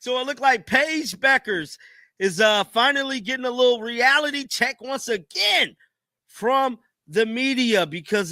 So it looked like Paige Beckers is finally getting a little reality check once again from the media because,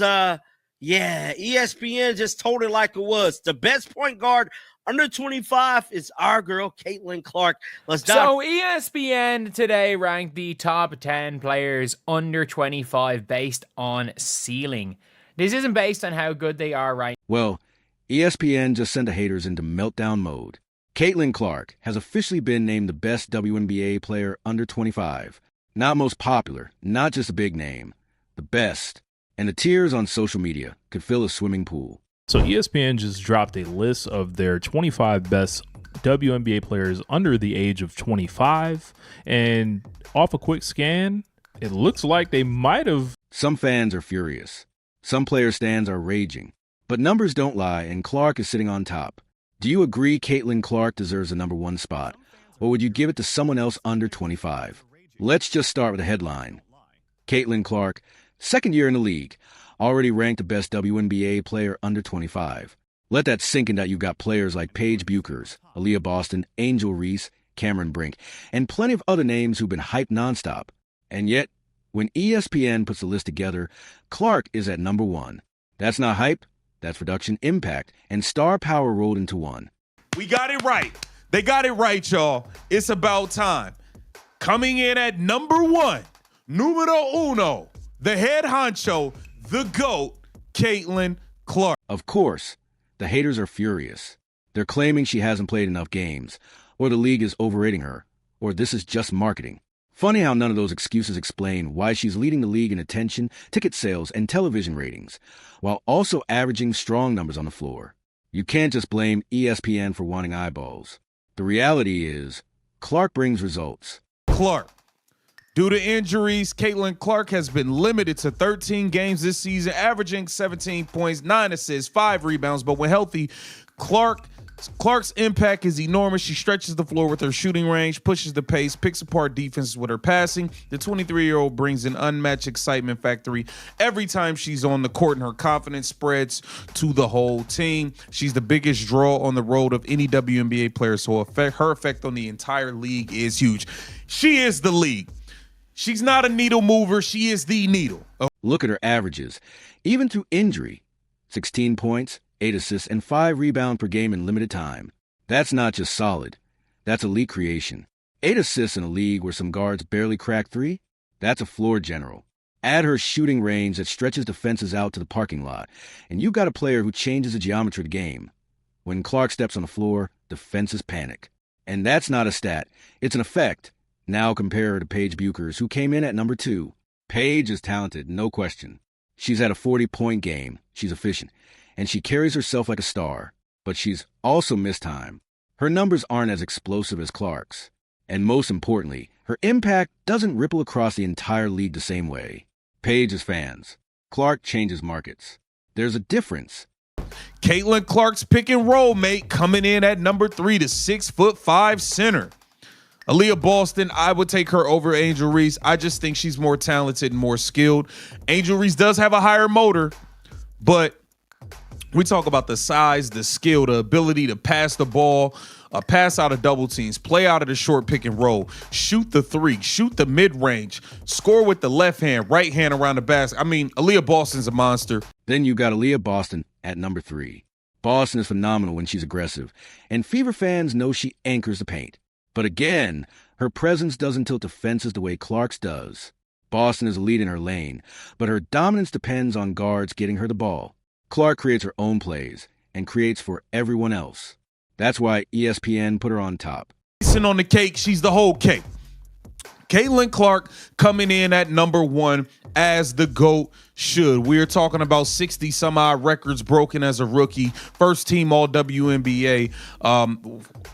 ESPN just told it like it was. The best point guard under 25 is our girl, Caitlin Clark. So ESPN today ranked the top 10 players under 25 based on ceiling. This isn't based on how good they are right now. Well, ESPN just sent the haters into meltdown mode. Caitlin Clark has officially been named the best WNBA player under 25. Not most popular, not just a big name, the best. And the tears on social media could fill a swimming pool. So ESPN just dropped a list of their 25 best WNBA players under the age of 25. And off a quick scan, it looks like they might have. Some fans are furious. Some player stands are raging. But numbers don't lie, and Clark is sitting on top. Do you agree Caitlin Clark deserves the number one spot? Or would you give it to someone else under 25? Let's just start with the headline. Caitlin Clark, second year in the league, already ranked the best WNBA player under 25. Let that sink in that you've got players like Paige Buchers, Aaliyah Boston, Angel Reese, Cameron Brink, and plenty of other names who've been hyped nonstop. And yet, when ESPN puts the list together, Clark is at number one. That's not hype, that's production impact, and star power rolled into one. We got it right. They got it right, y'all. It's about time. Coming in at number one, numero uno, the head honcho, the GOAT, Caitlin Clark. Of course, the haters are furious. They're claiming she hasn't played enough games, or the league is overrating her, or this is just marketing. Funny how none of those excuses explain why she's leading the league in attention, ticket sales, and television ratings, while also averaging strong numbers on the floor. You can't just blame ESPN for wanting eyeballs. The reality is, Clark brings results. Clark. Due to injuries, Caitlin Clark has been limited to 13 games this season, averaging 17 points, 9 assists, 5 rebounds. But when healthy, Clark's impact is enormous. She stretches the floor with her shooting range, pushes the pace, picks apart defenses with her passing. The 23-year-old brings an unmatched excitement factory every time she's on the court, and her confidence spreads to the whole team. She's the biggest draw on the road of any WNBA player, so her effect on the entire league is huge. She is the league. She's not a needle mover. She is the needle. Look at her averages. Even through injury, 16 points, 8 assists, and 5 rebounds per game in limited time. That's not just solid. That's elite creation. 8 assists in a league where some guards barely crack 3? That's a floor general. Add her shooting range that stretches defenses out to the parking lot, and you've got a player who changes the geometry of the game. When Clark steps on the floor, defenses panic. And that's not a stat. It's an effect. Now compare her to Paige Buchers, who came in at number 2. Paige is talented, no question. She's had a 40-point game. She's efficient. And she carries herself like a star. But she's also missed time. Her numbers aren't as explosive as Clark's. And most importantly, her impact doesn't ripple across the entire league the same way. Paige is fans. Clark changes markets. There's a difference. Caitlin Clark's pick and roll mate coming in at number 3, the 6'5" center. Aaliyah Boston, I would take her over Angel Reese. I just think she's more talented and more skilled. Angel Reese does have a higher motor, but we talk about the size, the skill, the ability to pass the ball, pass out of double teams, play out of the short pick and roll, shoot the 3, shoot the mid-range, score with the left hand, right hand around the basket. I mean, Aaliyah Boston's a monster. Then you got Aaliyah Boston at number 3. Boston is phenomenal when she's aggressive, and Fever fans know she anchors the paint. But again, her presence doesn't tilt defenses the way Clark's does. Boston is a lead in her lane, but her dominance depends on guards getting her the ball. Clark creates her own plays and creates for everyone else. That's why ESPN put her on top. Icing on the cake, she's the whole cake. Caitlin Clark coming in at number 1 as the GOAT should. We are talking about 60 some odd records broken as a rookie, first team all WNBA,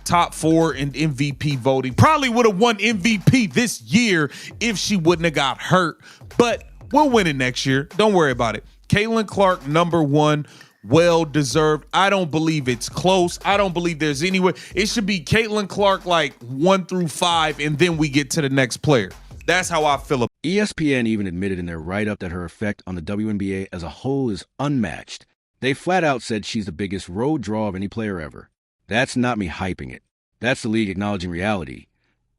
top 4 in MVP voting. Probably would have won MVP this year if she wouldn't have got hurt, but we'll win it next year. Don't worry about it. Caitlin Clark, number 1. Well deserved. I don't believe it's close. I don't believe there's any way. It should be Caitlin Clark like 1 through 5, and then we get to the next player. That's how I feel. ESPN even admitted in their write-up that her effect on the WNBA as a whole is unmatched. They flat out said she's the biggest road draw of any player ever. That's not me hyping it. That's the league acknowledging reality.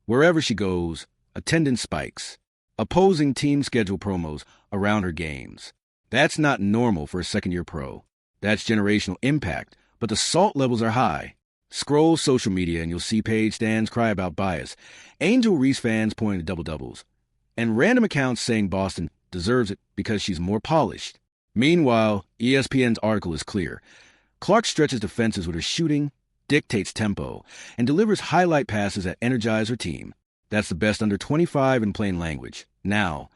Wherever she goes, attendance spikes. Opposing teams schedule promos around her games. That's not normal for a second-year pro. That's generational impact, but the salt levels are high. Scroll social media and you'll see Paige stands cry about bias, Angel Reese fans pointing to double-doubles, and random accounts saying Boston deserves it because she's more polished. Meanwhile, ESPN's article is clear. Clark stretches defenses with her shooting, dictates tempo, and delivers highlight passes that energize her team. That's the best under 25 in plain language. Now,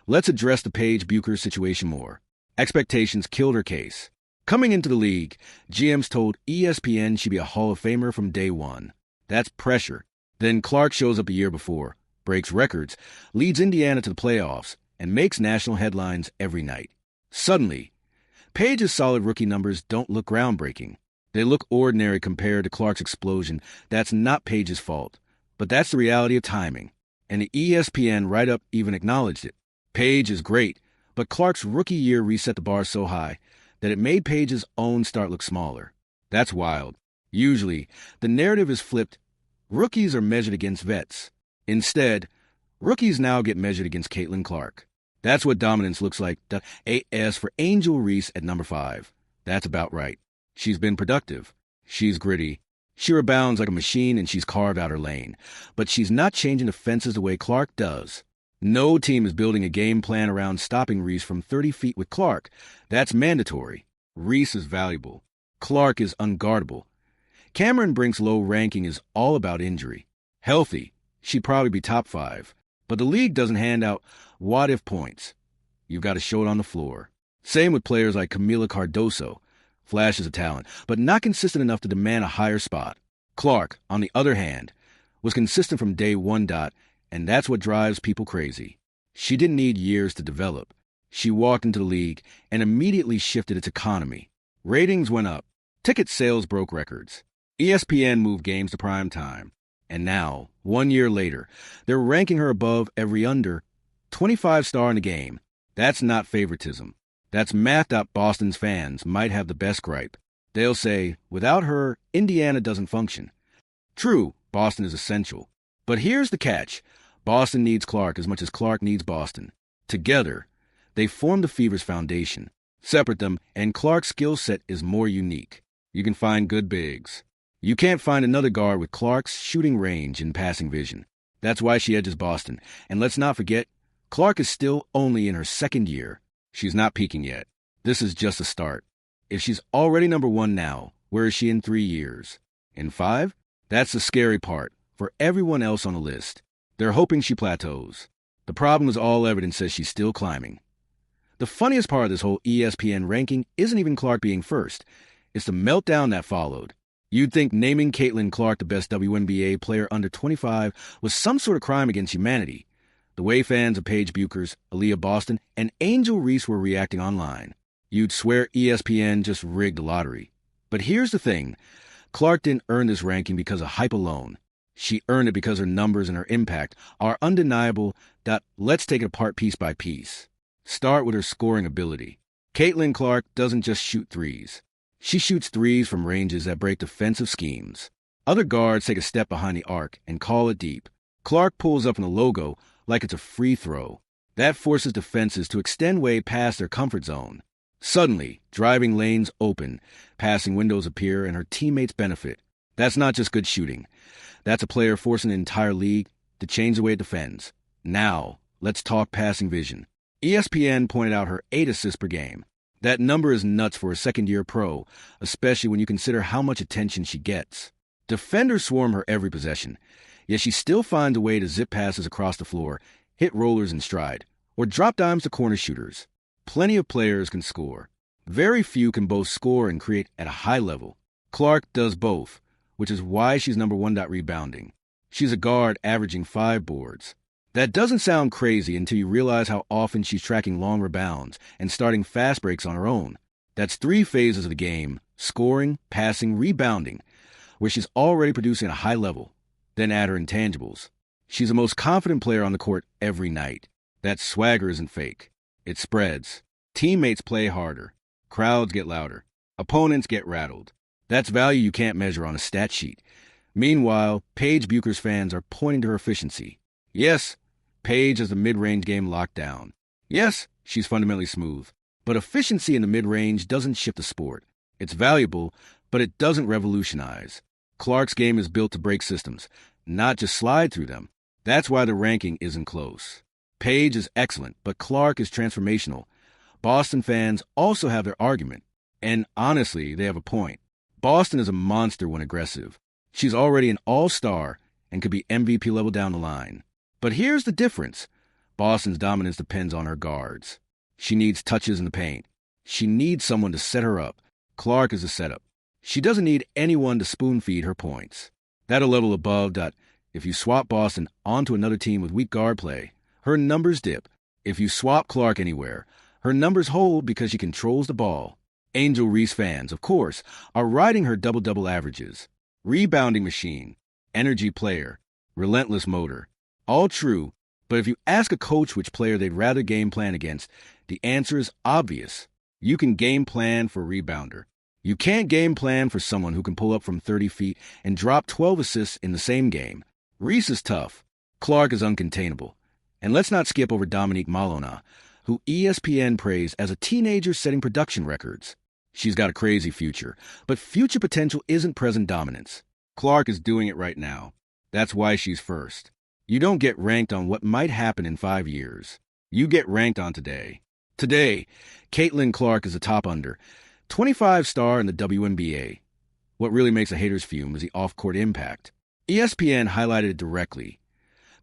let's address the Paige Bucher situation more. Expectations killed her case. Coming into the league, GMs told ESPN she'd be a Hall of Famer from day one. That's pressure. Then Clark shows up a year before, breaks records, leads Indiana to the playoffs, and makes national headlines every night. Suddenly, Paige's solid rookie numbers don't look groundbreaking. They look ordinary compared to Clark's explosion. That's not Paige's fault, but that's the reality of timing. And the ESPN write-up even acknowledged it. Paige is great, but Clark's rookie year reset the bar so high that it made Paige's own start look smaller. That's wild. Usually, the narrative is flipped. Rookies are measured against vets. Instead, rookies now get measured against Caitlin Clark. That's what dominance looks like. The AS for Angel Reese at number 5. That's about right. She's been productive. She's gritty. She rebounds like a machine and she's carved out her lane. But she's not changing defenses the way Clark does. No team is building a game plan around stopping Reese from 30 feet with Clark. That's mandatory. Reese is valuable. Clark is unguardable. Cameron Brink's low ranking is all about injury. Healthy, she'd probably be top 5. But the league doesn't hand out what-if points. You've got to show it on the floor. Same with players like Camila Cardoso. Flashes of talent, but not consistent enough to demand a higher spot. Clark, on the other hand, was consistent from day one. And that's what drives people crazy. She didn't need years to develop. She walked into the league and immediately shifted its economy. Ratings went up. Ticket sales broke records. ESPN moved games to prime time. And now, 1 year later, they're ranking her above every under 25-star in the game. That's not favoritism. That's math. Boston's fans might have the best gripe. They'll say, without her, Indiana doesn't function. True, Boston is essential. But here's the catch. Boston needs Clark as much as Clark needs Boston. Together, they form the Fever's foundation. Separate them, and Clark's skill set is more unique. You can find good bigs. You can't find another guard with Clark's shooting range and passing vision. That's why she edges Boston. And let's not forget, Clark is still only in her second year. She's not peaking yet. This is just a start. If she's already number 1 now, where is she in 3 years? In 5? That's the scary part. For everyone else on the list, they're hoping she plateaus. The problem is all evidence says she's still climbing. The funniest part of this whole ESPN ranking isn't even Clark being first. It's the meltdown that followed. You'd think naming Caitlin Clark the best WNBA player under 25 was some sort of crime against humanity. The way fans of Paige Bucher's, Aaliyah Boston, and Angel Reese were reacting online. You'd swear ESPN just rigged the lottery. But here's the thing. Clark didn't earn this ranking because of hype alone. She earned it because her numbers and her impact are undeniable. Let's take it apart piece by piece. Start with her scoring ability. Caitlin Clark doesn't just shoot threes. She shoots threes from ranges that break defensive schemes. Other guards take a step behind the arc and call it deep. Clark pulls up in the logo like it's a free throw. That forces defenses to extend way past their comfort zone. Suddenly, driving lanes open, passing windows appear, and her teammates benefit. That's not just good shooting. That's a player forcing an entire league to change the way it defends. Now, let's talk passing vision. ESPN pointed out her 8 assists per game. That number is nuts for a second-year pro, especially when you consider how much attention she gets. Defenders swarm her every possession, yet she still finds a way to zip passes across the floor, hit rollers in stride, or drop dimes to corner shooters. Plenty of players can score. Very few can both score and create at a high level. Clark does both, which is why she's number 1. Rebounding. She's a guard averaging 5 boards. That doesn't sound crazy until you realize how often she's tracking long rebounds and starting fast breaks on her own. That's 3 phases of the game: scoring, passing, rebounding, where she's already producing at a high level. Then add her intangibles. She's the most confident player on the court every night. That swagger isn't fake. It spreads. Teammates play harder. Crowds get louder. Opponents get rattled. That's value you can't measure on a stat sheet. Meanwhile, Paige Bucher's fans are pointing to her efficiency. Yes, Paige has the mid-range game locked down. Yes, she's fundamentally smooth. But efficiency in the mid-range doesn't shift the sport. It's valuable, but it doesn't revolutionize. Clark's game is built to break systems, not just slide through them. That's why the ranking isn't close. Paige is excellent, but Clark is transformational. Boston fans also have their argument, and honestly, they have a point. Boston is a monster when aggressive. She's already an all-star and could be MVP level down the line. But here's the difference. Boston's dominance depends on her guards. She needs touches in the paint. She needs someone to set her up. Clark is a setup. She doesn't need anyone to spoon-feed her points. At a level above that, if you swap Boston onto another team with weak guard play, her numbers dip. If you swap Clark anywhere, her numbers hold because she controls the ball. Angel Reese fans, of course, are riding her double-double averages. Rebounding machine, energy player, relentless motor. All true, but if you ask a coach which player they'd rather game plan against, the answer is obvious. You can game plan for a rebounder. You can't game plan for someone who can pull up from 30 feet and drop 12 assists in the same game. Reese is tough. Clark is uncontainable. And let's not skip over Dominique Malona, who ESPN praised as a teenager setting production records. She's got a crazy future, but future potential isn't present dominance. Clark is doing it right now. That's why she's first. You don't get ranked on what might happen in 5 years. You get ranked on today. Today, Caitlin Clark is a top under, 25-star in the WNBA. What really makes the haters fume is the off-court impact. ESPN highlighted it directly.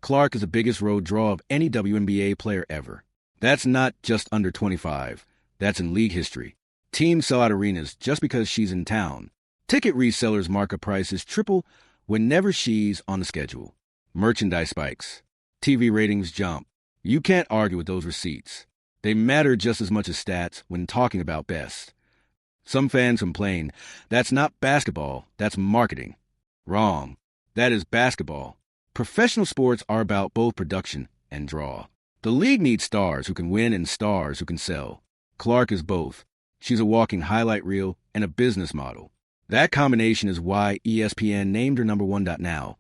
Clark is the biggest road draw of any WNBA player ever. That's not just under 25. That's in league history. Teams sell out arenas just because she's in town. Ticket resellers' markup prices triple whenever she's on the schedule. Merchandise spikes. TV ratings jump. You can't argue with those receipts. They matter just as much as stats when talking about best. Some fans complain, that's not basketball, that's marketing. Wrong. That is basketball. Professional sports are about both production and draw. The league needs stars who can win and stars who can sell. Clark is both. She's a walking highlight reel and a business model. That combination is why ESPN named her number one. Now,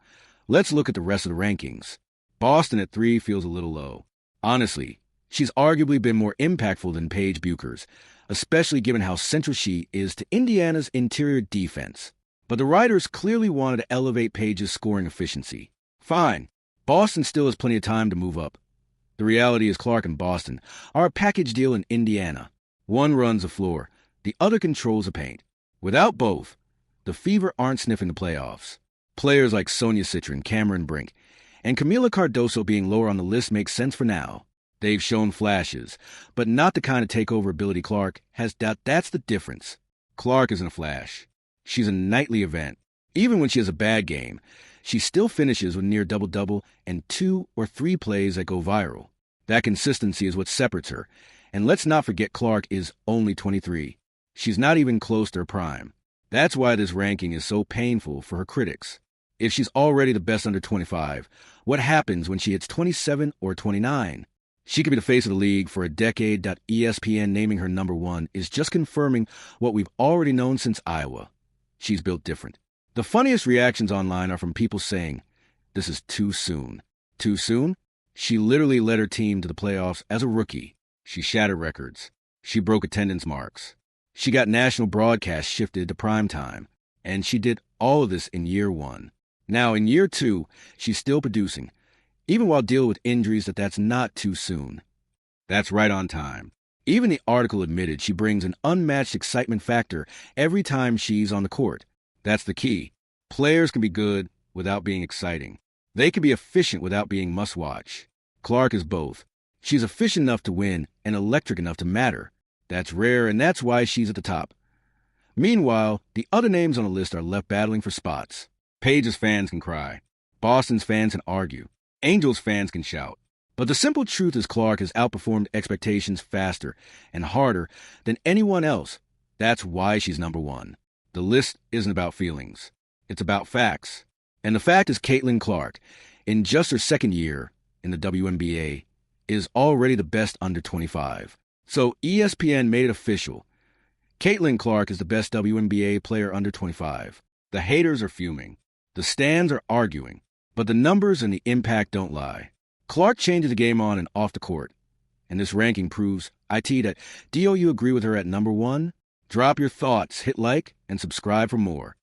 let's look at the rest of the rankings. Boston at 3 feels a little low. Honestly, she's arguably been more impactful than Paige Bucher's, especially given how central she is to Indiana's interior defense. But the writers clearly wanted to elevate Paige's scoring efficiency. Fine, Boston still has plenty of time to move up. The reality is Clark and Boston are a package deal in Indiana. One runs the floor, the other controls the paint. Without both, the Fever aren't sniffing the playoffs. Players like Sonia Citron, Cameron Brink, and Camila Cardoso being lower on the list makes sense for now. They've shown flashes, but not the kind of takeover ability Clark has. That's the difference. Clark isn't a flash. She's a nightly event. Even when she has a bad game, she still finishes with near double-double and 2 or 3 plays that go viral. That consistency is what separates her. And let's not forget Clark is only 23. She's not even close to her prime. That's why this ranking is so painful for her critics. If she's already the best under 25, what happens when she hits 27 or 29? She could be the face of the league for a decade. ESPN naming her number one is just confirming what we've already known since Iowa. She's built different. The funniest reactions online are from people saying, this is too soon. Too soon? She literally led her team to the playoffs as a rookie. She shattered records. She broke attendance marks. She got national broadcast shifted to primetime. And she did all of this in year 1. Now, in year 2, she's still producing. Even while dealing with injuries, that's not too soon. That's right on time. Even the article admitted she brings an unmatched excitement factor every time she's on the court. That's the key. Players can be good without being exciting. They can be efficient without being must-watch. Clark is both. She's efficient enough to win and electric enough to matter. That's rare, and that's why she's at the top. Meanwhile, the other names on the list are left battling for spots. Paige's fans can cry. Boston's fans can argue. Angels fans can shout. But the simple truth is Clark has outperformed expectations faster and harder than anyone else. That's why she's number one. The list isn't about feelings. It's about facts. And the fact is Caitlin Clark, in just her second year in the WNBA, is already the best under 25. So ESPN made it official. Caitlin Clark is the best WNBA player under 25. The haters are fuming. The stands are arguing, but the numbers and the impact don't lie. Clark changes the game on and off the court. And this ranking proves, IT, that DOU agree with her at number 1. Drop your thoughts, hit like, and subscribe for more.